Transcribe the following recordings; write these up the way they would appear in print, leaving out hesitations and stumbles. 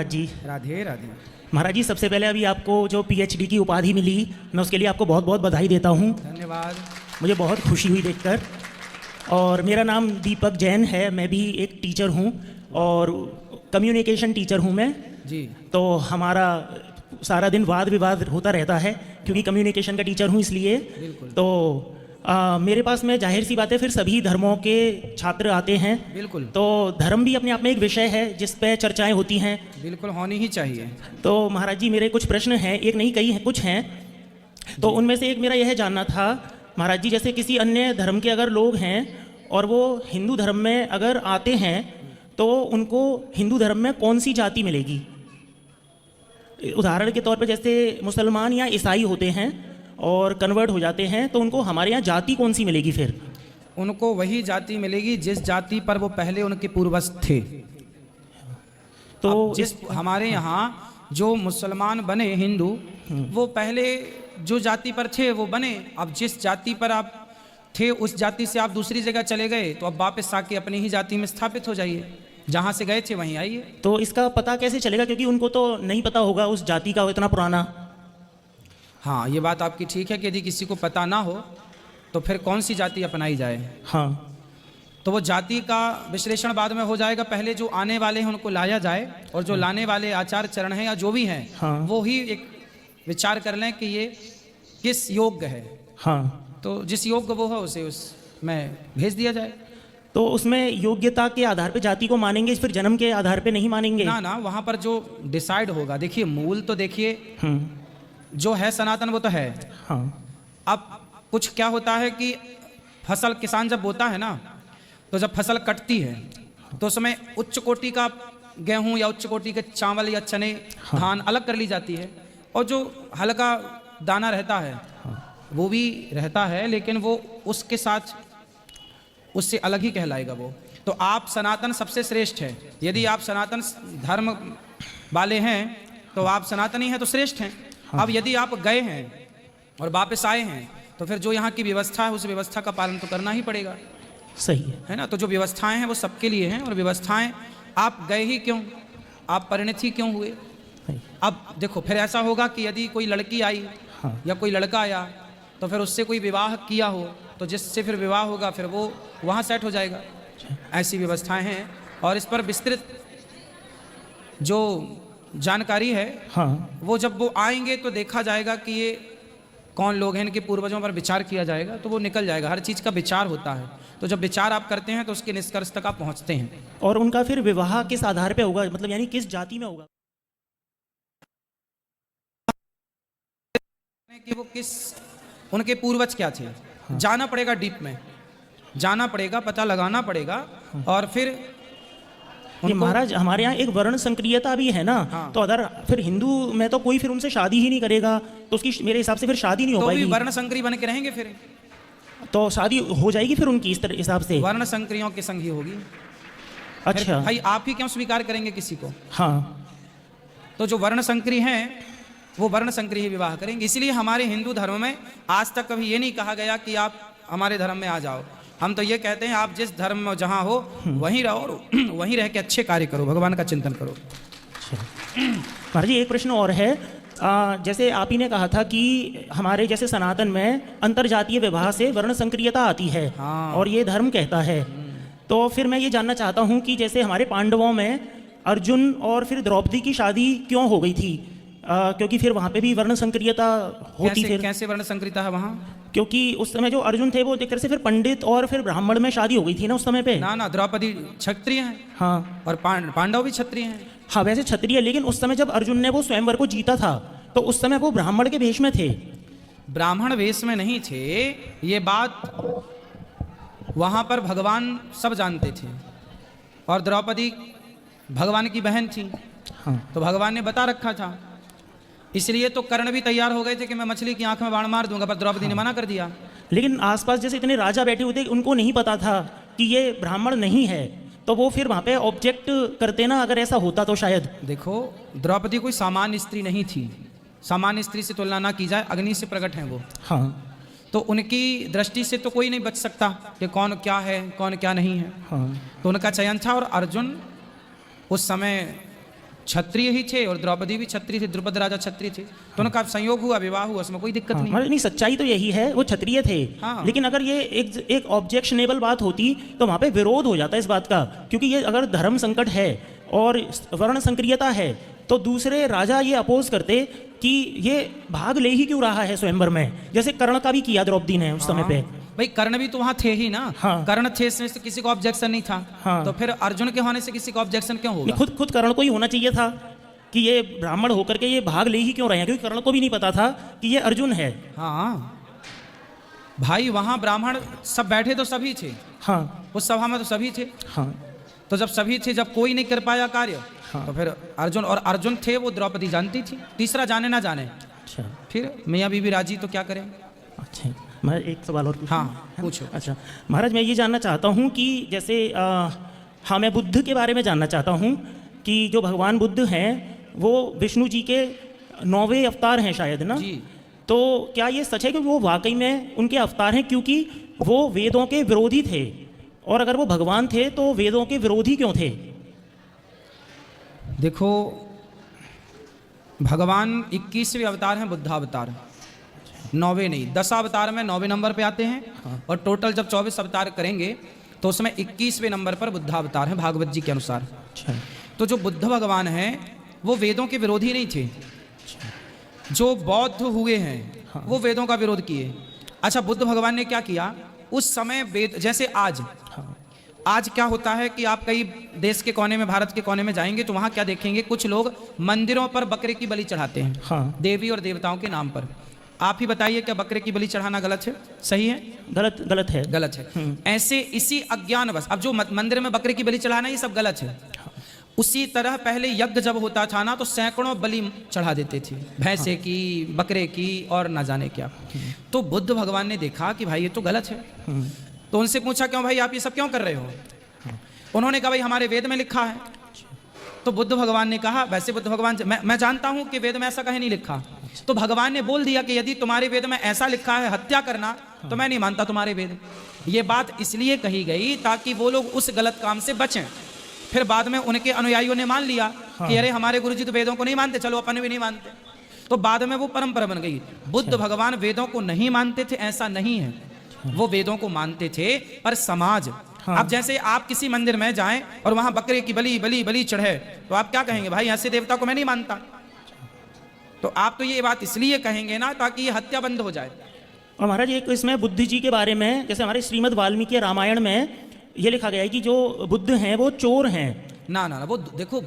जी राधे राधे। महाराज जी, सबसे पहले अभी आपको जो पीएचडी की उपाधि मिली, मैं उसके लिए आपको बहुत बहुत बधाई देता हूँ। धन्यवाद। मुझे बहुत खुशी हुई देखकर। और मेरा नाम दीपक जैन है, मैं भी एक टीचर हूँ और कम्युनिकेशन टीचर हूँ मैं। जी। तो हमारा सारा दिन वाद विवाद होता रहता है क्योंकि कम्युनिकेशन का टीचर हूँ इसलिए। बिल्कुल। तो मेरे पास में जाहिर सी बात है फिर सभी धर्मों के छात्र आते हैं। बिल्कुल। तो धर्म भी अपने आप में एक विषय है जिस पे चर्चाएं होती हैं। बिल्कुल होनी ही चाहिए। तो महाराज जी, मेरे कुछ प्रश्न हैं, एक नहीं कई हैं, कुछ हैं। तो उनमें से एक मेरा यह जानना था महाराज जी, जैसे किसी अन्य धर्म के अगर लोग हैं और वो हिंदू धर्म में अगर आते हैं तो उनको हिंदू धर्म में कौन सी जाति मिलेगी? उदाहरण के तौर पे जैसे मुसलमान या ईसाई होते हैं और कन्वर्ट हो जाते हैं तो उनको हमारे यहाँ जाति कौन सी मिलेगी फिर? उनको वही जाति मिलेगी जिस जाति पर वो पहले उनके पूर्वज थे। तो जिस हमारे यहाँ जो मुसलमान बने हिंदू, वो पहले जो जाति पर थे वो बने। अब जिस जाति पर आप थे उस जाति से आप दूसरी जगह चले गए तो अब वापस आके अपनी ही जाति में स्थापित हो जाइए, जहाँ से गए थे वहीं आइए। तो इसका पता कैसे चलेगा, क्योंकि उनको तो नहीं पता होगा उस जाति का इतना पुराना। हाँ, ये बात आपकी ठीक है कि यदि किसी को पता ना हो तो फिर कौन सी जाति अपनाई जाए। हाँ, तो वो जाति का विश्लेषण बाद में हो जाएगा। पहले जो आने वाले हैं उनको लाया जाए और जो लाने वाले आचार चरण हैं या जो भी हैं, हाँ। वो ही एक विचार कर लें कि ये किस योग्य है। हाँ। तो जिस योग्य वो है उसे उसमें भेज दिया जाए। तो उसमें योग्यता के आधार पे जाति को मानेंगे, फिर जन्म के आधार पे नहीं मानेंगे? ना ना, वहाँ पर जो डिसाइड होगा, देखिए मूल तो देखिए जो है सनातन वो तो है। हाँ। अब कुछ क्या होता है कि फसल किसान जब बोता है ना, तो जब फसल कटती है तो उसमें उच्च कोटि का गेहूं या उच्च कोटि के चावल या चने, हाँ। धान अलग कर ली जाती है और जो हल्का दाना रहता है वो भी रहता है, लेकिन वो उसके साथ उससे अलग ही कहलाएगा वो। तो आप सनातन सबसे श्रेष्ठ है। यदि आप सनातन धर्म वाले हैं तो आप सनातनी हैं तो श्रेष्ठ हैं। हाँ। अब यदि आप गए हैं और वापस आए हैं तो फिर जो यहाँ की व्यवस्था है उस व्यवस्था का पालन तो करना ही पड़ेगा। सही है ना। तो जो व्यवस्थाएं हैं वो सबके लिए हैं और व्यवस्थाएं आप गए ही क्यों, आप परिणत ही क्यों हुए। अब देखो फिर ऐसा होगा कि यदि कोई लड़की आई, हाँ। या कोई लड़का आया तो फिर उससे कोई विवाह किया हो तो जिससे फिर विवाह होगा फिर वो वहाँ सेट हो जाएगा। ऐसी व्यवस्थाएं हैं और इस पर विस्तृत जो जानकारी है, हाँ। वो जब वो आएंगे तो देखा जाएगा कि ये कौन लोग हैं, इनके पूर्वजों पर विचार किया जाएगा तो वो निकल जाएगा। हर चीज़ का विचार होता है, तो जब विचार आप करते हैं तो उसके निष्कर्ष तक आप पहुंचते हैं। और उनका फिर विवाह किस आधार पे होगा, मतलब यानी किस जाति में होगा? कि वो किस, उनके पूर्वज क्या थे। हाँ। जाना पड़ेगा, डीप में जाना पड़ेगा, पता लगाना पड़ेगा। हाँ। और फिर ये महाराज हमारे यहाँ एक वर्ण संक्रियता भी है ना। हाँ। तो अगर फिर हिंदू में तो कोई फिर उनसे शादी ही नहीं करेगा तो उसकी मेरे हिसाब से फिर शादी नहीं हो पाएगी। तो वर्ण संकरी बन के रहेंगे फिर, तो शादी हो जाएगी फिर उनकी इस हिसाब से? वर्ण संकरियों के संग ही होगी। अच्छा भाई, आप ही क्यों स्वीकार करेंगे किसी को? हाँ। तो जो वर्ण संकरी हैं वो वर्ण संकरी ही विवाह करेंगे। इसलिए हमारे हिंदू धर्म में आज तक कभी ये नहीं कहा गया कि आप हमारे धर्म में आ जाओ। हम तो ये कहते हैं आप जिस धर्म में जहाँ हो वहीं रहो और वहीं रह के अच्छे कार्य करो, भगवान का चिंतन करो। महाराज जी, एक प्रश्न और है। जैसे आप ही ने कहा था कि हमारे जैसे सनातन में अंतरजातीय विवाह से वर्ण संक्रियता आती है। हाँ। और ये धर्म कहता है। तो फिर मैं ये जानना चाहता हूँ कि जैसे हमारे पांडवों में अर्जुन और फिर द्रौपदी की शादी क्यों हो गई थी? क्योंकि फिर वहाँ पे भी वर्ण संक्रियता होती। फिर कैसे वर्ण संक्रियता है वहाँ? क्योंकि उस समय जो अर्जुन थे वो एक तरह से फिर पंडित और फिर ब्राह्मण में शादी हो गई थी ना उस समय पे। ना ना, द्रौपदी क्षत्रिय हैं। हाँ। और पांडव भी क्षत्रिय हैं। हाँ, वैसे क्षत्रिय, लेकिन उस समय जब अर्जुन ने वो स्वयंवर को जीता था तो उस समय वो ब्राह्मण के वेश में थे। ब्राह्मण वेश में नहीं थे, ये बात वहाँ पर भगवान सब जानते थे। और द्रौपदी भगवान की बहन थी। हाँ। तो भगवान ने बता रखा था, इसलिए तो कर्ण भी तैयार हो गए थे कि मैं मछली की आंख में बाण मार दूंगा, पर द्रौपदी ने मना कर दिया। लेकिन आसपास जैसे इतने राजा बैठे हुए थे, उनको नहीं पता था कि ये ब्राह्मण नहीं है, तो वो फिर वहाँ पे ऑब्जेक्ट करते ना, अगर ऐसा होता तो शायद। देखो, द्रौपदी कोई सामान्य स्त्री नहीं थी। सामान्य स्त्री से तुलना ना की जाए, अग्नि से प्रकट है वो। हाँ। तो उनकी दृष्टि से तो कोई नहीं बच सकता कि कौन क्या है कौन क्या नहीं है। हाँ। तो उनका चयन था। और अर्जुन उस समय क्षत्रिय ही थे और द्रौपदी भी क्षत्रिय थे, द्रुपद राजा क्षत्रिय थे, तो उनका संयोग हुआ, विवाह हुआ, उसमें कोई दिक्कत नहीं। नहीं, सच्चाई तो यही है, वो क्षत्रिय थे। हाँ। लेकिन अगर ये एक ऑब्जेक्शनेबल बात होती तो वहाँ पे विरोध हो जाता इस बात का, क्योंकि ये अगर धर्म संकट है और वर्ण संक्रियता है तो दूसरे राजा ये अपोज करते कि ये भाग ले ही क्यों रहा है स्वयंवर में, जैसे कर्ण का भी किया द्रौपदी ने उस समय पे। भाई कर्ण भी तो वहां थे ही ना। हाँ। कर्ण थे, इसमें से किसी को ऑब्जेक्शन नहीं था। हाँ। तो फिर अर्जुन के होने से किसी को ऑब्जेक्शन क्यों होगा? खुद कर्ण को ही होना चाहिए था कि ये ब्राह्मण होकर के ये भाग ले ही क्यों रहे हैं, क्योंकि कर्ण को भी नहीं पता था कि ये अर्जुन है। हाँ भाई, वहां ब्राह्मण सब बैठे तो सभी थे। हाँ उस सभा में तो सभी थे। हाँ तो जब सभी थे, जब कोई नहीं कर पाया कार्य, हाँ। तो फिर अर्जुन, और अर्जुन थे वो द्रौपदी जानती थी, तीसरा जाने ना जाने, अच्छा फिर मियाँ बीबी राजी तो क्या करें। अच्छा, मैं एक सवाल और पूछूं? हाँ पूछो। अच्छा महाराज, मैं ये जानना चाहता हूँ कि जैसे हाँ, मैं बुद्ध के बारे में जानना चाहता हूँ कि जो भगवान बुद्ध हैं वो विष्णु जी के 9वें अवतार हैं शायद ना जी। तो क्या ये सच है कि वो वाकई में उनके अवतार हैं, क्योंकि वो वेदों के विरोधी थे, और अगर वो भगवान थे तो वेदों के विरोधी क्यों थे? देखो, भगवान 21वें अवतार हैं, बुद्धावतार, 9वें नहीं, 10 अवतार में 9वें नंबर पे आते हैं। हाँ। और टोटल जब 24 अवतार करेंगे तो उसमें 21वें नंबर पर बुद्धावतार हैं भागवत जी के अनुसार। अच्छा तो जो बुद्ध भगवान हैं वो वेदों के विरोधी नहीं थे। जो बौद्ध हुए हैं हाँ। वो वेदों का विरोध किए। अच्छा, बुद्ध भगवान ने क्या किया उस समय? वेद, जैसे आज क्या होता है कि आप कई देश के कोने में, भारत के कोने में जाएंगे तो वहाँ क्या देखेंगे, कुछ लोग मंदिरों पर बकरे की बलि चढ़ाते हैं। हाँ। देवी और देवताओं के नाम पर। आप ही बताइए, क्या बकरे की बलि चढ़ाना गलत है? सही है? गलत है। गलत है। ऐसे इसी अज्ञानवश, अब जो मंदिर में बकरे की बलि चढ़ाना, ये सब गलत है। उसी तरह पहले यज्ञ जब होता था ना तो सैकड़ों बलि चढ़ा देते थे, भैंसे की, बकरे की और न जाने क्या। तो बुद्ध भगवान ने देखा कि भाई ये तो गलत है। तो उनसे पूछा, क्यों भाई आप ये सब क्यों कर रहे हो? उन्होंने कहा, भाई हमारे वेद में लिखा है। तो बुद्ध भगवान ने कहा, वैसे बुद्ध भगवान, मैं जानता हूं कि वेद में ऐसा कहीं नहीं लिखा। तो भगवान ने बोल दिया कि यदि तुम्हारे वेद में ऐसा लिखा है हत्या करना, तो मैं नहीं मानता तुम्हारे वेद। ये बात इसलिए कही गई ताकि वो लोग उस गलत काम से बचें। फिर बाद में उनके अनुयायियों ने मान लिया कि अरे हमारे गुरुजी तो वेदों को नहीं मानते, चलो अपन भी नहीं मानते। तो बाद में वो परंपरा बन गई। बुद्ध भगवान वेदों को नहीं मानते थे ऐसा नहीं है, वो वेदों को मानते थे, पर समाज। अब जैसे आप किसी मंदिर में जाएं और वहां बकरे की बलि चढ़े, तो आप क्या कहेंगे? भाई ऐसे देवता को मैं नहीं मानता। तो आप तो ये बात इसलिए कहेंगे ना ताकि ये हत्या बंद हो जाए। और महाराज एक इसमें बुद्ध जी के बारे में, जैसे हमारे श्रीमद् वाल्मीकि रामायण में ये लिखा गया है कि जो बुद्ध हैं वो चोर हैं। ना, वो देखो,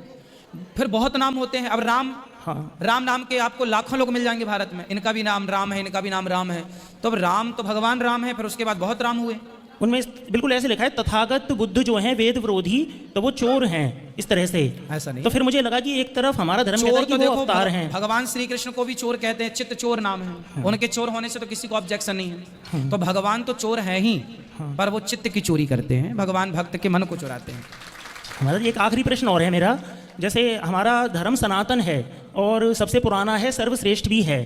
फिर बहुत नाम होते हैं। अब राम नाम के आपको लाखों लोग मिल जाएंगे भारत में। इनका भी नाम राम है, इनका भी नाम राम है। तो अब राम तो भगवान राम है, फिर उसके बाद बहुत राम हुए। उनमें बिल्कुल ऐसे लिखा है, तथागत बुद्ध जो हैं वेद विरोधी, तो वो चोर हैं, इस तरह से। ऐसा नहीं। तो फिर मुझे लगा कि एक तरफ हमारा धर्म कहता है कि वो अवतार हैं। भगवान श्री कृष्ण को भी चोर कहते हैं, चित्त चोर नाम है। उनके चोर होने से तो किसी को ऑब्जेक्शन नहीं है। तो भगवान तो चोर है ही, पर वो चित्त की चोरी करते हैं। भगवान भक्त के मन को चुराते हैं। हमारा एक आखिरी प्रश्न और है मेरा, जैसे हमारा धर्म सनातन है और सबसे पुराना है, सर्वश्रेष्ठ भी है,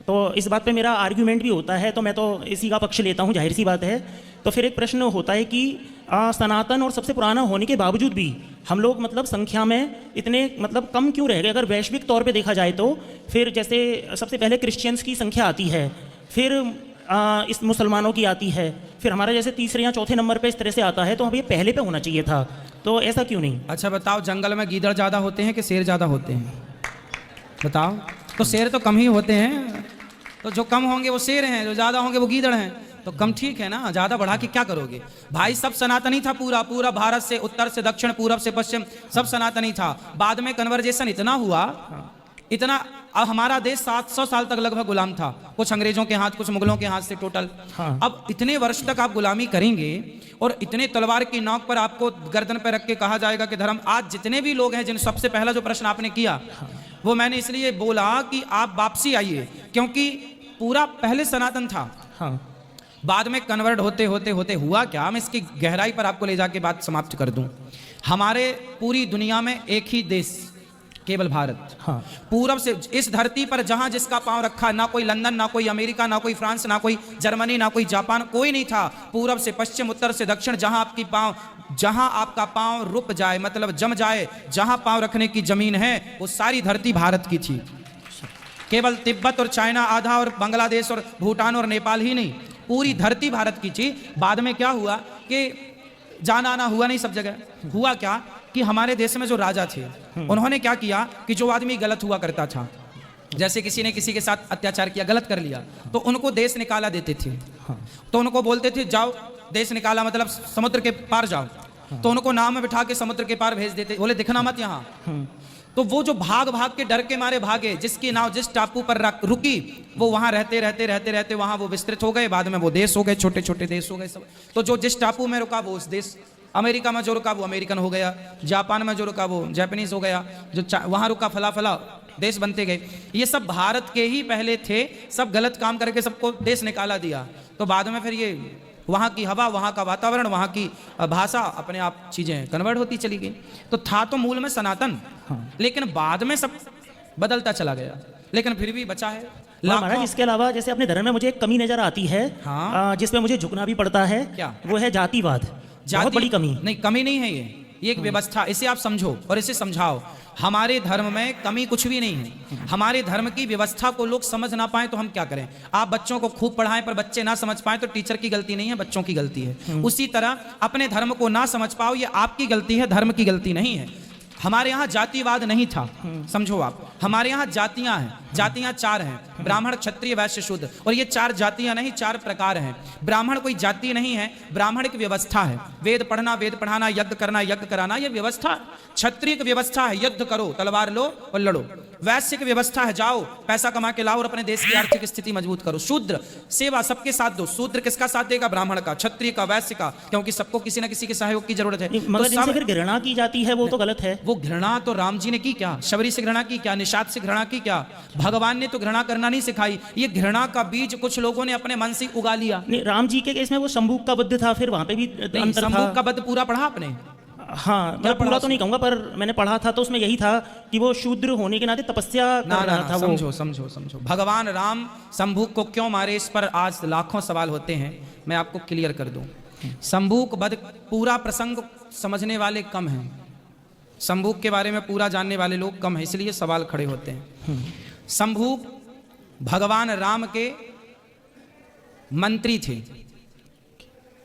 तो इस बात पे मेरा आर्ग्यूमेंट भी होता है, तो मैं तो इसी का पक्ष लेता हूँ, जाहिर सी बात है। तो फिर एक प्रश्न होता है कि सनातन और सबसे पुराना होने के बावजूद भी हम लोग मतलब संख्या में इतने मतलब कम क्यों रह गए? अगर वैश्विक तौर पे देखा जाए तो फिर जैसे सबसे पहले क्रिश्चियंस की संख्या आती है, फिर इस मुसलमानों की आती है, फिर हमारा जैसे तीसरे या चौथे नंबर पे इस तरह से आता है। तो अब ये पहले पे होना चाहिए था, तो ऐसा क्यों नहीं? अच्छा बताओ, जंगल में गीदड़ ज़्यादा होते हैं कि शेर ज़्यादा होते हैं? बताओ। तो शेर तो कम ही होते हैं, तो जो कम होंगे वो शेर हैं, जो ज़्यादा होंगे वो गीदड़ हैं। तो कम ठीक है ना, ज़्यादा बढ़ा के क्या करोगे? भाई सब सनातनी था, पूरा भारत से उत्तर से दक्षिण, पूरब से पश्चिम, सब सनातनी था। बाद में कन्वर्जेशन इतना हुआ, इतना, अब हमारा देश 700 साल तक लगभग गुलाम था, कुछ अंग्रेजों के हाथ, कुछ मुगलों के हाथ से टोटल। अब इतने वर्ष तक आप गुलामी करेंगे और इतने तलवार की नोक पर आपको गर्दन पर रख के कहा जाएगा कि धर्म। आज जितने भी लोग हैं, जिन सबसे पहला जो प्रश्न आपने किया वो मैंने इसलिए बोला कि आप वापसी आइए, क्योंकि पूरा पहले सनातन था, बाद में कन्वर्ट होते होते होते हुआ क्या, मैं इसकी गहराई पर आपको ले जाके बात समाप्त कर दूं। हमारे पूरी दुनिया में एक ही देश केवल भारत। हाँ। पूरब से इस धरती पर जहां जिसका पांव रखा, ना कोई लंदन, ना कोई अमेरिका, ना कोई फ्रांस, ना कोई जर्मनी, ना कोई जापान, कोई नहीं था। पूरब से पश्चिम, उत्तर से दक्षिण, जहां आपका पांव रुक जाए, मतलब जम जाए, जहां पांव रखने की जमीन है वो सारी धरती भारत की थी। केवल तिब्बत और चाइना आधा और बांग्लादेश और भूटान और नेपाल ही नहीं, पूरी धरती भारत की थी। बाद में क्या हुआ कि जाना आना हुआ नहीं सब जगह। हुआ क्या कि हमारे देश में जो राजा थे उन्होंने क्या किया कि जो आदमी गलत हुआ करता था, जैसे किसी ने किसी के साथ अत्याचार किया, गलत कर लिया, तो उनको देश निकाला देते थे। तो उनको बोलते थे जाओ, देश निकाला मतलब समुद्र के पार जाओ। तो उनको नाव में बिठा के समुद्र के पार भेज देते, बोले दिखना मत यहाँ। तो वो जो भाग भाग के डर के मारे भागे, जिसकी नाव जिस टापू पर रुकी वो वहां रहते रहते रहते रहते वहां वो विस्तृत हो गए। बाद में वो देश हो गए, छोटे छोटे देश हो गए सब। तो जो जिस टापू में रुका वो उस देश, अमेरिका में जो रुका वो अमेरिकन हो गया, जापान में जो रुका वो जापानीज हो गया, जो वहां रुका फला फला देश बनते गए। ये सब भारत के ही पहले थे, सब गलत काम करके सबको देश निकाला दिया। तो बाद में फिर ये वहाँ की हवा, वहाँ का वातावरण, वहाँ की भाषा, अपने आप चीज़ें कन्वर्ट होती चली गई। तो था तो मूल में सनातन, लेकिन बाद में सब बदलता चला गया, लेकिन फिर भी बचा है। महाराज इसके अलावा जैसे अपने धर्म में मुझे एक कमी नजर आती है, हाँ। जिसपे मुझे झुकना भी पड़ता है, क्या? वो है जातिवाद। बहुत बड़ी कमी। नहीं, कमी नहीं है ये एक व्यवस्था, इसे आप समझो और इसे समझाओ। हमारे धर्म में कमी कुछ भी नहीं है। हमारे धर्म की व्यवस्था को लोग समझ ना पाए तो हम क्या करें? आप बच्चों को खूब पढ़ाएं पर बच्चे ना समझ पाए तो टीचर की गलती नहीं है, बच्चों की गलती है। उसी तरह अपने धर्म को ना समझ पाओ, ये आपकी गलती है, धर्म की गलती नहीं है। हमारे यहाँ जातिवाद नहीं था, समझो आप। हमारे यहाँ जातियां हैं, जातियां 4 हैं, ब्राह्मण, क्षत्रिय, वैश्य, शूद्र। और ये 4 जातियां नहीं, 4 प्रकार हैं। ब्राह्मण कोई जाति नहीं है, ब्राह्मण की व्यवस्था है। वेद पढ़ना, वेद पढ़ाना, यज्ञ करना, यज्ञ कराना, ये व्यवस्था। क्षत्रिय की व्यवस्था है, युद्ध करो, तलवार लो और लड़ो। वैश्य की व्यवस्था है, जाओ पैसा कमा के लाओ और अपने देश की आर्थिक स्थिति मजबूत करो। शूद्र, सेवा सबके साथ दो। शूद्र किसका साथ देगा? ब्राह्मण का, क्षत्रिय का, वैश्य का, क्योंकि सबको किसी न किसी के सहयोग की जरूरत है। मगर जिनसे फिर घृणा की जाती है वो तो गलत है। वो घृणा तो राम जी ने की क्या? शबरी से घृणा की क्या? निषाद से घृणा की क्या? भगवान ने तो घृणा करना नहीं सिखाई। ये घृणा का बीज कुछ लोगों ने अपने मन से उगा लिया। नहीं, राम जी के केस में वो शंभूक का वध था, फिर वहां पे भी अंतर था। शंभूक का वध पूरा पढ़ा आपने? हाँ, मैं पूरा तो नहीं कहूंगा पर मैंने पढ़ा था, तो उसमें यही था कि वो शूद्र होने के नाते तपस्या कर रहा था। समझो समझो समझो, भगवान राम शंभूक को क्यों मारे, इस पर आज लाखों सवाल होते हैं, मैं आपको क्लियर कर दूं। शंभूक वध पूरा प्रसंग समझने वाले कम हैं, शंभूक के बारे में पूरा जानने वाले लोग कम हैं, इसलिए सवाल खड़े होते हैं। शंभूक भगवान राम के मंत्री थे।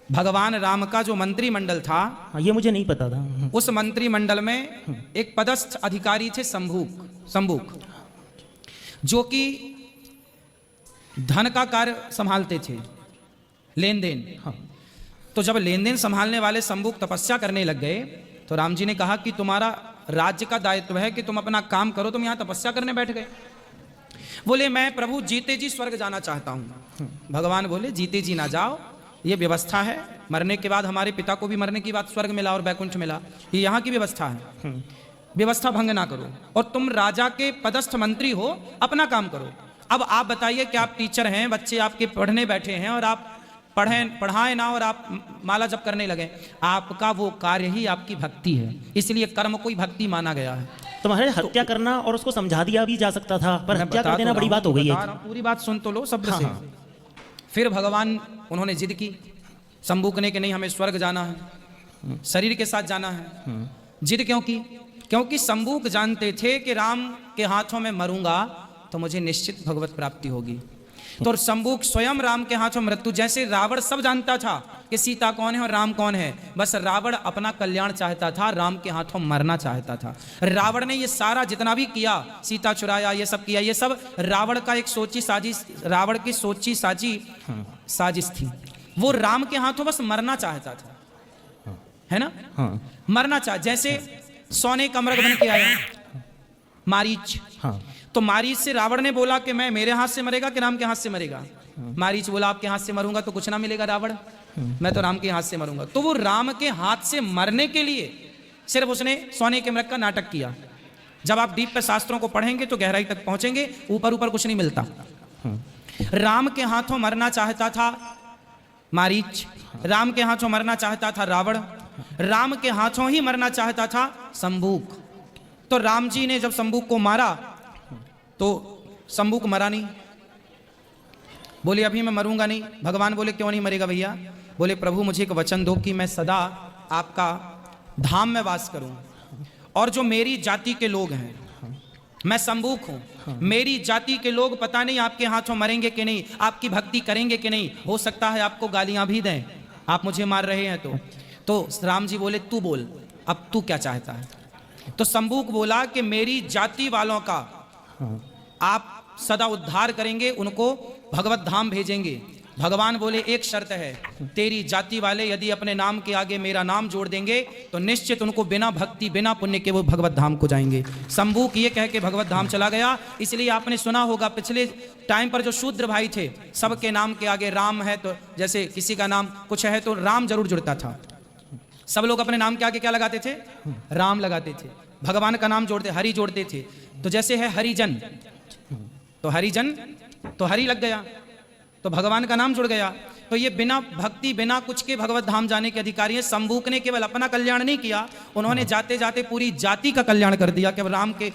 भगवान राम का जो मंत्रिमंडल था, ये मुझे नहीं पता था। उस मंत्रिमंडल में एक पदस्थ अधिकारी थे शंभूक, जो कि धन का कार्य संभालते थे, लेन देन। तो जब लेन देन संभालने वाले शंभूक तपस्या करने लग गए तो राम जी ने कहा कि तुम्हारा राज्य का दायित्व है कि तुम अपना काम करो, तुम यहां तपस्या करने बैठ गए। बोले मैं प्रभु जीते जी स्वर्ग जाना चाहता हूं। भगवान बोले जीते जी ना जाओ, ये व्यवस्था है, मरने के बाद हमारे पिता को भी मरने की बात स्वर्ग मिला और बैकुंठ मिला, ये यहाँ की व्यवस्था है, व्यवस्था भंग ना करो। और तुम राजा के पदस्थ मंत्री हो, अपना काम करो। अब आप बताइए कि आप टीचर हैं, बच्चे आपके पढ़ने बैठे हैं और आप पढ़ाएं ना और आप माला जप करने लगे, आपका वो कार्य ही आपकी भक्ति है, इसलिए कर्म को ही भक्ति माना गया है। तुम्हारे हत्या करना और उसको समझा दिया भी जा सकता था, पर हत्या कर देना बड़ी बात हो गई है। पूरी बात सुन तो लो शब्द से। फिर भगवान उन्होंने जिद की शंभूक ने कि नहीं, हमें स्वर्ग जाना है, शरीर के साथ जाना है। जिद क्यों की? क्योंकि शंभूक जानते थे कि राम के हाथों में मरूंगा तो मुझे निश्चित भगवत प्राप्ति होगी। तो शंभूक स्वयं राम के हाथों मृत्यु, जैसे रावण सब जानता था कि सीता कौन है और राम कौन है, बस रावण अपना कल्याण चाहता था, राम के हाथों मरना चाहता था। रावण ने ये सारा जितना भी किया, सीता चुराया, ये सब किया, ये सब रावण का एक सोची साजिश, रावण की सोची साजी साजिश थी। वो राम के हाथों बस मरना चाहता था, है ना? मरना चाह, जैसे सोने का मृग बन के आया मारीच। तो मारीच से रावण ने बोला कि मैं मेरे हाथ से मरेगा कि राम के हाथ से मरेगा? मारीच बोला आपके हाथ से मरूंगा तो कुछ ना मिलेगा रावण, मैं तो राम के हाथ से मरूंगा। तो वो राम के हाथ से मरने के लिए सिर्फ उसने सोने के मृग का नाटक किया। जब आप डीप पे शास्त्रों को पढ़ेंगे तो गहराई तक पहुंचेंगे, ऊपर ऊपर कुछ नहीं मिलता। राम के हाथों मरना चाहता था मारीच, राम के हाथों मरना चाहता था रावण, राम के हाथों ही मरना चाहता था शंभूक। तो राम जी ने जब शंबुक को मारा तो शंबुक मरा नहीं। बोले अभी मैं मरूंगा नहीं। भगवान बोले क्यों नहीं मरेगा भैया? बोले प्रभु मुझे एक वचन दो कि मैं सदा आपका धाम में वास करूं, और जो मेरी जाति के लोग हैं, मैं शंबुक हूं, मेरी जाति के लोग पता नहीं आपके हाथों मरेंगे कि नहीं, आपकी भक्ति करेंगे कि नहीं, हो सकता है आपको गालियां भी दें, आप मुझे मार रहे हैं तो राम जी बोले तू बोल, अब तू क्या चाहता है? तो शंबुक बोला कि मेरी जाति वालों का आप सदा उद्धार करेंगे, उनको भगवत धाम भेजेंगे। भगवान बोले एक शर्त है, तेरी जाति वाले यदि अपने नाम के आगे मेरा नाम जोड़ देंगे तो निश्चित उनको बिना भक्ति बिना पुण्य के वो भगवत धाम को जाएंगे। शंबुक ये कह के भगवत धाम चला गया। इसलिए आपने सुना होगा पिछले टाइम पर जो शूद्र भाई थे, सबके नाम के आगे राम है तो जैसे किसी का नाम कुछ है तो राम जरूर जुड़ता था। सब लोग अपने नाम के आगे क्या लगाते थे? राम लगाते थे। भगवान का नाम जोड़ते, हरि जोड़ते थे। तो जैसे है हरिजन, तो हरिजन तो हरि लग गया, तो भगवान का नाम जुड़ गया। तो ये बिना भक्ति बिना कुछ के भगवत धाम जाने के अधिकारी हैं। शंबुक ने केवल अपना कल्याण नहीं किया, उन्होंने जाते जाते पूरी जाति का कल्याण कर दिया। केवल राम के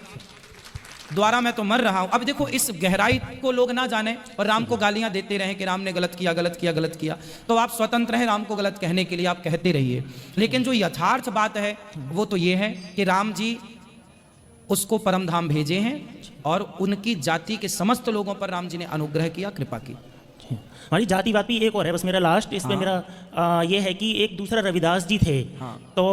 द्वारा मैं तो मर रहा हूं। अब देखो इस गहराई को लोग ना जाने और राम को गालियां देते रहें कि राम ने गलत किया गलत किया गलत किया, तो आप स्वतंत्र हैं राम को गलत कहने के लिए, आप कहते रहिए। लेकिन जो यथार्थ बात है वो तो ये है कि राम जी उसको परम धाम भेजे हैं और उनकी जाति के समस्त लोगों पर राम जी ने अनुग्रह किया, कृपा की। हमारी जातिवाद भी एक और है, बस मेरा लास्ट इस पे मेरा ये है कि एक दूसरा रविदास जी थे। तो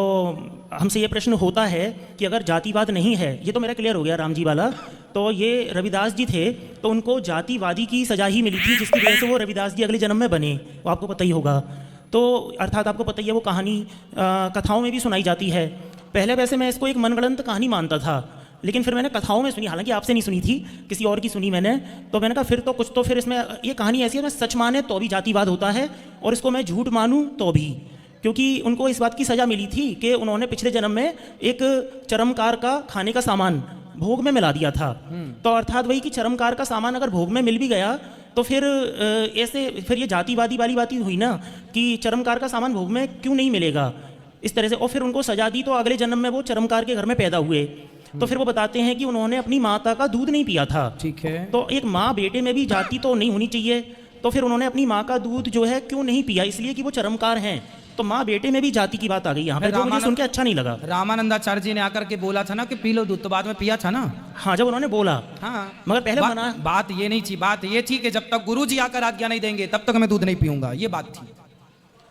हमसे ये प्रश्न होता है कि अगर जातिवाद नहीं है, ये तो मेरा क्लियर हो गया राम जी वाला, तो ये रविदास जी थे तो उनको जातिवादी की सजा ही मिली थी, जिसकी वजह से वो रविदास जी अगले जन्म में बने, वो आपको पता ही होगा। तो अर्थात आपको पता ही है वो कहानी कथाओं में भी सुनाई जाती है। पहले वैसे मैं इसको एक मनगढ़ंत कहानी मानता था, लेकिन फिर मैंने कथाओं में सुनी, हालांकि आपसे नहीं सुनी थी, किसी और की सुनी मैंने। तो मैंने कहा फिर तो कुछ तो फिर इसमें ये कहानी ऐसी है, मैं सच माने तो भी जातिवाद होता है और इसको मैं झूठ मानूं तो भी, क्योंकि उनको इस बात की सज़ा मिली थी कि उन्होंने पिछले जन्म में एक चरमकार का खाने का सामान भोग में मिला दिया था। तो अर्थात वही कि चरमकार का सामान अगर भोग में मिल भी गया तो फिर ऐसे फिर ये जातिवादी वाली बात ही हुई ना कि चरमकार का सामान भोग में क्यों नहीं मिलेगा, इस तरह से। और फिर उनको सजा दी तो अगले जन्म में वो चरमकार के घर में पैदा हुए। तो फिर वो बताते हैं कि उन्होंने अपनी माता का दूध नहीं पिया था। ठीक है। तो एक माँ बेटे में भी जाति तो नहीं होनी चाहिए, तो फिर उन्होंने अपनी माँ का दूध जो है क्यों नहीं पिया? इसलिए कि वो चरमकार हैं। तो माँ बेटे में भी जाति की बात आ गई यहाँ पे, जो मुझे सुन के अच्छा नहीं लगा। रामानंदाचार्य जी ने आकर के बोला था ना कि पी लो दूध, तो बाद में पिया था ना। हाँ, जब उन्होंने बोला, हाँ, मगर पहले मना। बात ये नहीं थी, बात ये थी कि जब तक गुरुजी आकर आज्ञा नहीं देंगे तब तक मैं दूध नहीं पीऊंगा। ये बात थी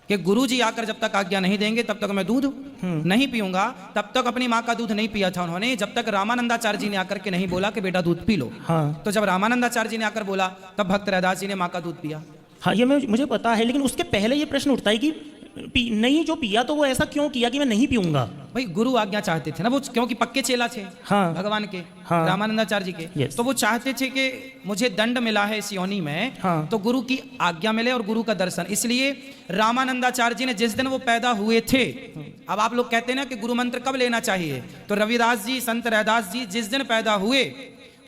कि गुरुजी आकर जब तक आज्ञा नहीं देंगे तब तक मैं दूध नहीं पीऊंगा। तब तक अपनी माँ का दूध नहीं पिया था उन्होंने, जब तक रामानंदाचार्य जी ने आकर के नहीं बोला कि बेटा दूध पी लो। हाँ। तो जब रामानंदाचार्य जी ने आकर बोला तब भक्त रैदास जी ने माँ का दूध पिया। हाँ, ये मुझे पता है, लेकिन उसके पहले ये प्रश्न उठता है कि नहीं जो पिया तो वो ऐसा क्यों किया कि मैं नहीं पीऊंगा? भाई गुरु आज्ञा चाहते थे ना वो, क्योंकि पक्के चेला थे। हाँ। भगवान के। हाँ। रामानंदाचार्य जी के। तो वो चाहते थे कि मुझे दंड मिला है इस योनि में। हाँ। तो गुरु की आज्ञा मिले और गुरु का दर्शन। इसलिए रामानंदाचार्य जी ने जिस दिन वो पैदा हुए थे, अब आप लोग कहते हैं ना कि गुरु मंत्र कब लेना चाहिए, तो रविदास जी संत रैदास जी जिस दिन पैदा हुए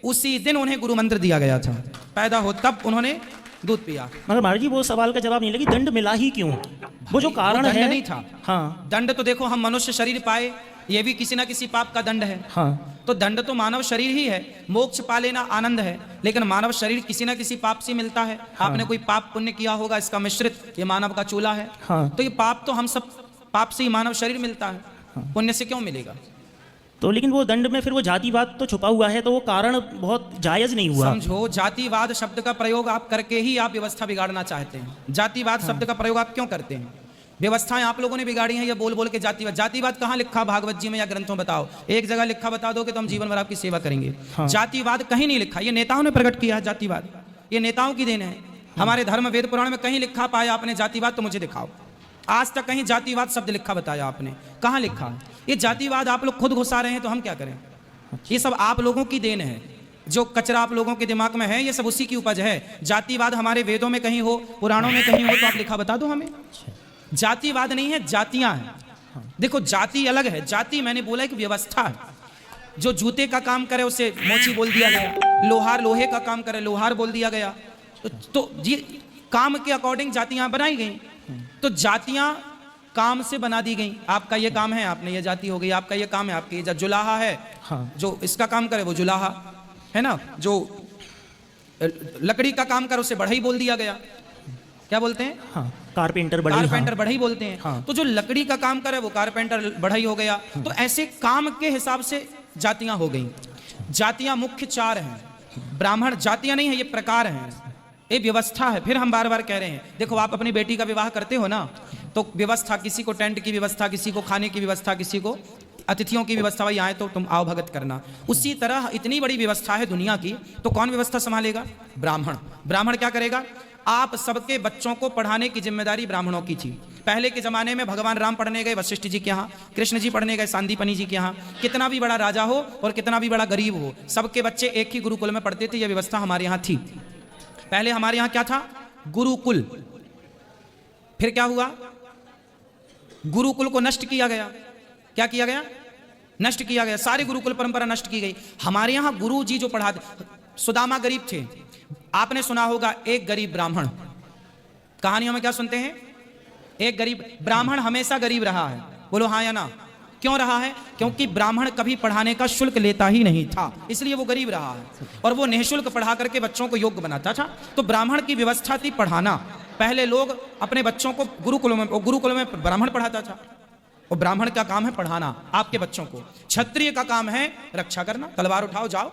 उसी दिन उन्हें गुरु मंत्र दिया गया था। पैदा हो तब उन्होंने दूध पिया। मगर महाराज जी वो सवाल का जवाब नहीं लगी, दंड मिला ही क्यों? वो जो कारण दंड है नहीं था। हाँ। दंड तो देखो हम मनुष्य शरीर पाए, ये भी किसी ना किसी पाप का दंड है। हाँ। तो दंड तो मानव शरीर ही है, मोक्ष पा लेना आनंद है, लेकिन मानव शरीर किसी ना किसी पाप से मिलता है। हाँ। आपने कोई पाप पुण्य किया होगा, इसका मिश्रित ये मानव का चूल्हा है। हाँ। तो ये पाप तो हम सब पाप से ही मानव शरीर मिलता है। हाँ। पुण्य से क्यों मिलेगा? तो लेकिन वो दंड में फिर वो जातिवाद तो छुपा हुआ है, तो वो कारण बहुत जायज नहीं हुआ। समझो, जातिवाद शब्द का प्रयोग आप करके ही आप व्यवस्था बिगाड़ना चाहते हैं। जातिवाद शब्द का प्रयोग आप क्यों करते हैं? व्यवस्थाएं आप लोगों ने बिगाड़ी हैं, ये बोल बोल के जातिवाद। जातिवाद कहाँ लिखा भागवत जी में या ग्रंथों बताओ, एक जगह लिखा बता दो कि तो हम जीवन भर आपकी सेवा करेंगे। हाँ। जातिवाद कहीं नहीं लिखा, ये नेताओं ने प्रकट किया है जातिवाद, ये नेताओं की देन है। हमारे धर्म वेद पुराण में कहीं लिखा पाया आपने जातिवाद? तो मुझे दिखाओ। आज तक कहीं जातिवाद शब्द लिखा बताया आपने? कहाँ लिखा? ये जातिवाद आप लोग खुद घुसा रहे हैं, तो हम क्या करें? ये सब आप लोगों की देन है, जो कचरा आप लोगों के दिमाग में है ये सब उसी की उपज है। जातिवाद हमारे वेदों में कहीं हो, पुराणों में कहीं हो, तो आप लिखा बता दो हमें। जातिवाद नहीं है, जातियां हैं। देखो जाति अलग है, जाति मैंने बोला एक व्यवस्था है। जो जूते का काम करे उसे मोची बोल दिया गया, लोहार लोहे का काम करे लोहार बोल दिया गया। तो ये काम के अकॉर्डिंग जातियां बनाई गई। तो जातियां काम से बना दी गई। आपका ये काम है, आपने ये जाति हो गई, आपका ये काम है, आपकी ये जुलाहा है, हाँ। जो इसका काम करे वो जुलाहा है ना, जो लकड़ी का काम करे उसे बढ़ई बोल दिया गया। क्या बोलते हैं? हाँ, कारपेंटर बढ़ई। कारपेंटर हाँ। बढ़ई बोलते हैं। हाँ। तो जो लकड़ी का काम करे वो कारपेंटर बढ़ई हो गया। तो ऐसे काम के हिसाब से जातियां हो गई। जातियां मुख्य 4 हैं। ब्राह्मण जातियां नहीं है, ये प्रकार हैं, ये व्यवस्था है। फिर हम बार बार कह रहे हैं, देखो आप अपनी बेटी का विवाह करते हो ना, तो व्यवस्था, किसी को टेंट की व्यवस्था, किसी को खाने की व्यवस्था, किसी को अतिथियों की व्यवस्था, भाई आए तो तुम आओ भगत करना। उसी तरह इतनी बड़ी व्यवस्था है दुनिया की, तो कौन व्यवस्था संभालेगा? ब्राह्मण। ब्राह्मण क्या करेगा? आप सबके बच्चों को पढ़ाने की जिम्मेदारी ब्राह्मणों की थी। पहले के जमाने में भगवान राम पढ़ने गए वशिष्ठ जी के यहाँ, कृष्ण जी पढ़ने गए सांदीपनि जी के यहाँ। कितना भी बड़ा राजा हो और कितना भी बड़ा गरीब हो, सबके बच्चे एक ही गुरुकुल में पढ़ते थे। यह व्यवस्था हमारे यहाँ थी। पहले हमारे यहाँ क्या था? गुरुकुल। फिर क्या हुआ? गुरुकुल को नष्ट किया गया। क्या किया गया? नष्ट किया गया। सारी गुरुकुल परंपरा नष्ट की गई। हमारे यहाँ गुरु जी जो पढ़ाते, सुदामा गरीब थे, आपने सुना होगा, एक गरीब ब्राह्मण। कहानियों में क्या सुनते हैं? एक गरीब ब्राह्मण हमेशा गरीब रहा है। बोलो हाँ या ना? क्यों रहा है? क्योंकि ब्राह्मण कभी पढ़ाने का शुल्क लेता ही नहीं था, इसलिए वो गरीब रहा है। और वो निःशुल्क पढ़ा करके बच्चों को योग्य बनाता था। तो ब्राह्मण की व्यवस्था थी पढ़ाना। पहले लोग अपने बच्चों को गुरुकुल में ब्राह्मण पढ़ाता था, और ब्राह्मण का काम है पढ़ाना आपके बच्चों को। क्षत्रिय का काम है रक्षा करना, तलवार उठाओ जाओ।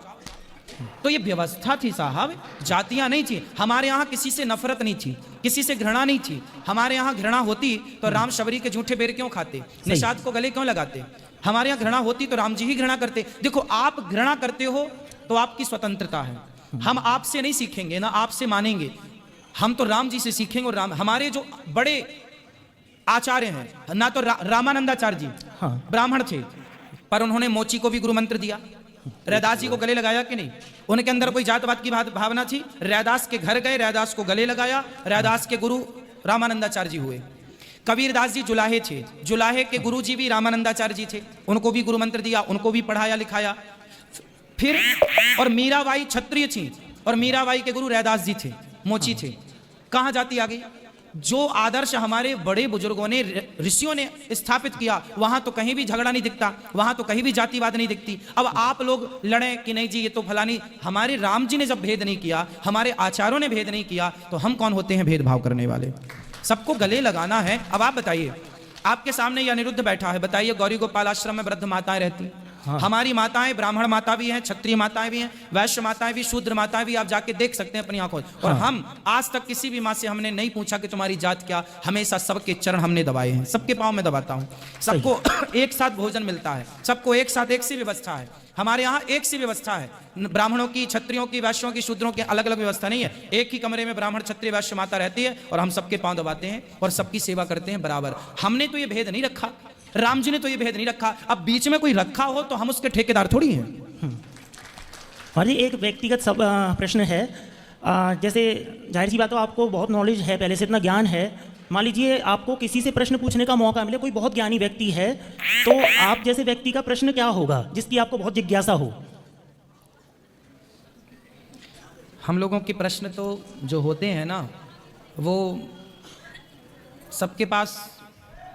तो ये व्यवस्था थी साहब, जातियां नहीं थी। हमारे यहाँ किसी से नफरत नहीं थी, किसी से घृणा नहीं थी। हमारे यहाँ घृणा होती तो राम शबरी के झूठे बेर क्यों खाते, निषाद को गले क्यों लगाते? हमारे यहाँ घृणा होती तो राम जी ही घृणा करते। देखो, आप घृणा करते हो तो आपकी स्वतंत्रता है। हम आपसे नहीं सीखेंगे ना आपसे मानेंगे, हम तो राम जी से सीखेंगे। और राम हमारे जो बड़े आचार्य हैं ना, तो रामानंदाचार्य जी ब्राह्मण थे, पर उन्होंने मोची को भी गुरु मंत्र दिया। रैदास जी को गले लगाया कि नहीं? उनके अंदर कोई जातवाद की भावना थी? रैदास के घर गए, रैदास को गले लगाया। रैदास के गुरु रामानंदाचार्य जी हुए। कबीरदास जी जुलाहे थे, जुलाहे के गुरु जी भी रामानंदाचार्य जी थे, उनको भी गुरु मंत्र दिया, उनको भी पढ़ाया लिखाया। फिर और मीराबाई क्षत्रिय थी, और मीराबाई के गुरु रैदास जी थे, मोची थे। कहाँ जाति आ गई? जो आदर्श हमारे बड़े बुजुर्गों ने, ऋषियों ने स्थापित किया, वहां तो कहीं भी झगड़ा नहीं दिखता, वहां तो कहीं भी जातिवाद नहीं दिखती। अब आप लोग लड़े कि नहीं जी ये तो फलानी। हमारे राम जी ने जब भेद नहीं किया, हमारे आचार्यों ने भेद नहीं किया, तो हम कौन होते हैं भेदभाव करने वाले? सबको गले लगाना है। अब आप बताइए, आपके सामने ये अनिरुद्ध बैठा है, बताइए गौरी गोपाल आश्रम में वृद्ध माताएं रहती। हाँ। हमारी माताएं, ब्राह्मण माता भी हैं, क्षत्रिय माताएं भी हैं, वैश्य माताएं भी, शूद्र माताएं भी, आप जाके देख सकते हैं अपनी आंखों। और हाँ। हम आज तक किसी भी माँ से हमने नहीं पूछा कि तुम्हारी जात क्या, हमेशा सबके चरण हमने दबाए हैं, सबके पांव में दबाता हूँ। सबको एक साथ भोजन मिलता है, सबको एक साथ एक सी व्यवस्था है। हमारे यहाँ एक सी व्यवस्था है, ब्राह्मणों की, क्षत्रियों की, वैश्यों की, शूद्रों की अलग अलग व्यवस्था नहीं है। एक ही कमरे में ब्राह्मण, क्षत्रिय, वैश्य माता रहती है, और हम सबके पांव दबाते हैं और सबकी सेवा करते हैं बराबर। हमने तो ये भेद नहीं रखा, राम जी ने तो ये भेद नहीं रखा। अब बीच में कोई रखा हो तो हम उसके ठेकेदार थोड़ी हैं। और ये एक व्यक्तिगत सब प्रश्न है। जैसे जाहिर सी बात है, आपको बहुत नॉलेज है, पहले से इतना ज्ञान है। मान लीजिए आपको किसी से प्रश्न पूछने का मौका मिले, कोई बहुत ज्ञानी व्यक्ति है, तो आप जैसे व्यक्ति का प्रश्न क्या होगा जिसकी आपको बहुत जिज्ञासा हो? हम लोगों के प्रश्न तो जो होते हैं ना, वो सबके पास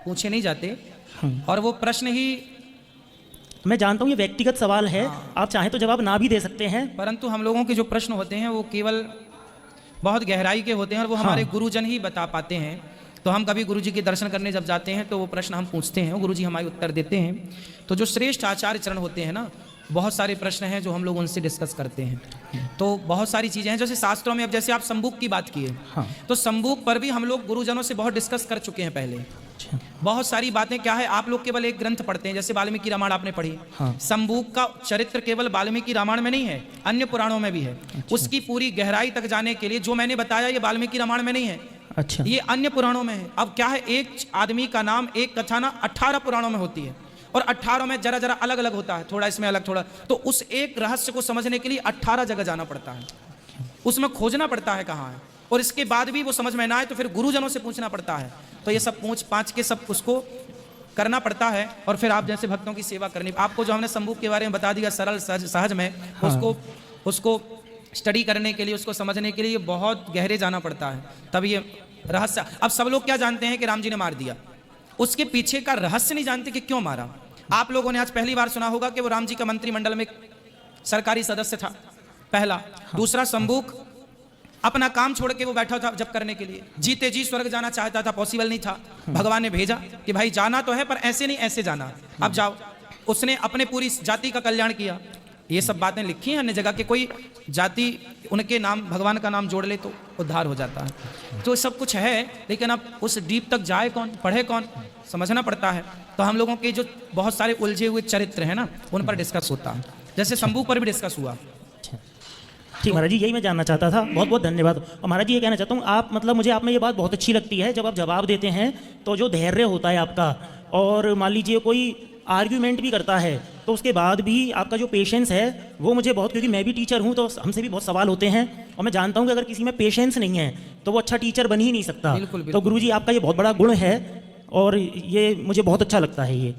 पूछे नहीं जाते, और वो प्रश्न ही, मैं जानता हूँ ये व्यक्तिगत सवाल है। हाँ। आप चाहें तो जवाब ना भी दे सकते हैं, परंतु हम लोगों के जो प्रश्न होते हैं वो केवल बहुत गहराई के होते हैं, और वो हमारे गुरुजन ही बता पाते हैं। तो हम कभी गुरुजी के दर्शन करने जब जाते हैं तो वो प्रश्न हम पूछते हैं, वो गुरुजी हमारे उत्तर देते हैं। तो जो श्रेष्ठ आचार्य चरण होते हैं ना, बहुत सारे प्रश्न हैं जो हम लोग उनसे डिस्कस करते हैं। तो बहुत सारी चीज़ें हैं, जैसे शास्त्रों में, अब जैसे आप संबूक की बात किए। हाँ। तो संबूक पर भी हम लोग गुरुजनों से बहुत डिस्कस कर चुके हैं पहले। बहुत सारी बातें क्या है, आप लोग केवल एक ग्रंथ पढ़ते हैं, जैसे वाल्मीकि रामायण आपने पढ़ी। हाँ। संबूक का चरित्र केवल वाल्मीकि रामायण में नहीं है, अन्य पुराणों में भी है। अच्छा। उसकी पूरी गहराई तक जाने के लिए जो मैंने बताया, ये वाल्मीकि रामायण में नहीं है। अच्छा। ये अन्य पुराणों में है। अब क्या है, एक आदमी का नाम, एक कथा ना 18 पुराणों में होती है, और 18 में जरा जरा अलग अलग होता है, थोड़ा इसमें अलग थोड़ा। तो उस एक रहस्य को समझने के लिए 18 जगह जाना पड़ता है, उसमें खोजना पड़ता है कहाँ है, और इसके बाद भी वो समझ में ना आए तो फिर गुरुजनों से पूछना पड़ता है। तो ये सब पूछ पाछ के सब उसको करना पड़ता है, और फिर आप जैसे भक्तों की सेवा करनी। आपको जो हमने संबूक के बारे में बता दिया सरल सहज में, हाँ। उसको स्टडी करने के लिए, उसको समझने के लिए बहुत गहरे जाना पड़ता है, तब ये रहस्य। अब सब लोग क्या जानते हैं कि राम जी ने मार दिया, उसके पीछे का रहस्य नहीं जानते कि क्यों मारा। आप लोगों ने आज पहली बार सुना होगा कि वो राम जी का मंत्रिमंडल में सरकारी सदस्य था, पहला। दूसरा, संबूक अपना काम छोड़ के वो बैठा था जब करने के लिए, जीते जी स्वर्ग जाना चाहता था, पॉसिबल नहीं था। भगवान ने भेजा कि भाई जाना तो है पर ऐसे नहीं, ऐसे जाना, अब जाओ। उसने अपने पूरी जाति का कल्याण किया। ये सब बातें लिखी हैं अन्य जगह कि कोई जाति उनके नाम, भगवान का नाम जोड़ ले तो उद्धार हो जाता है। तो सब कुछ है, लेकिन अब उस डीप तक जाए कौन, पढ़े कौन, समझना पड़ता है। तो हम लोगों के जो बहुत सारे उलझे हुए चरित्र हैं ना, उन पर डिस्कस होता है, जैसे शंभू पर भी डिस्कस हुआ। ठीक महाराज जी, यही मैं जानना चाहता था। बहुत बहुत धन्यवाद। और महाराज जी ये कहना चाहता हूँ, आप मतलब मुझे आप में ये बात बहुत अच्छी लगती है, जब आप जवाब देते हैं तो जो धैर्य होता है आपका, और मान लीजिए कोई आर्ग्यूमेंट भी करता है तो उसके बाद भी आपका जो पेशेंस है वो मुझे बहुत, क्योंकि मैं भी टीचर हूँ तो हमसे भी बहुत सवाल होते हैं, और मैं जानता हूँ कि अगर किसी में पेशेंस नहीं है तो वो अच्छा टीचर बन ही नहीं सकता। बिल्कुल, तो गुरुजी आपका ये बहुत बड़ा गुण है और ये मुझे बहुत अच्छा लगता है ये।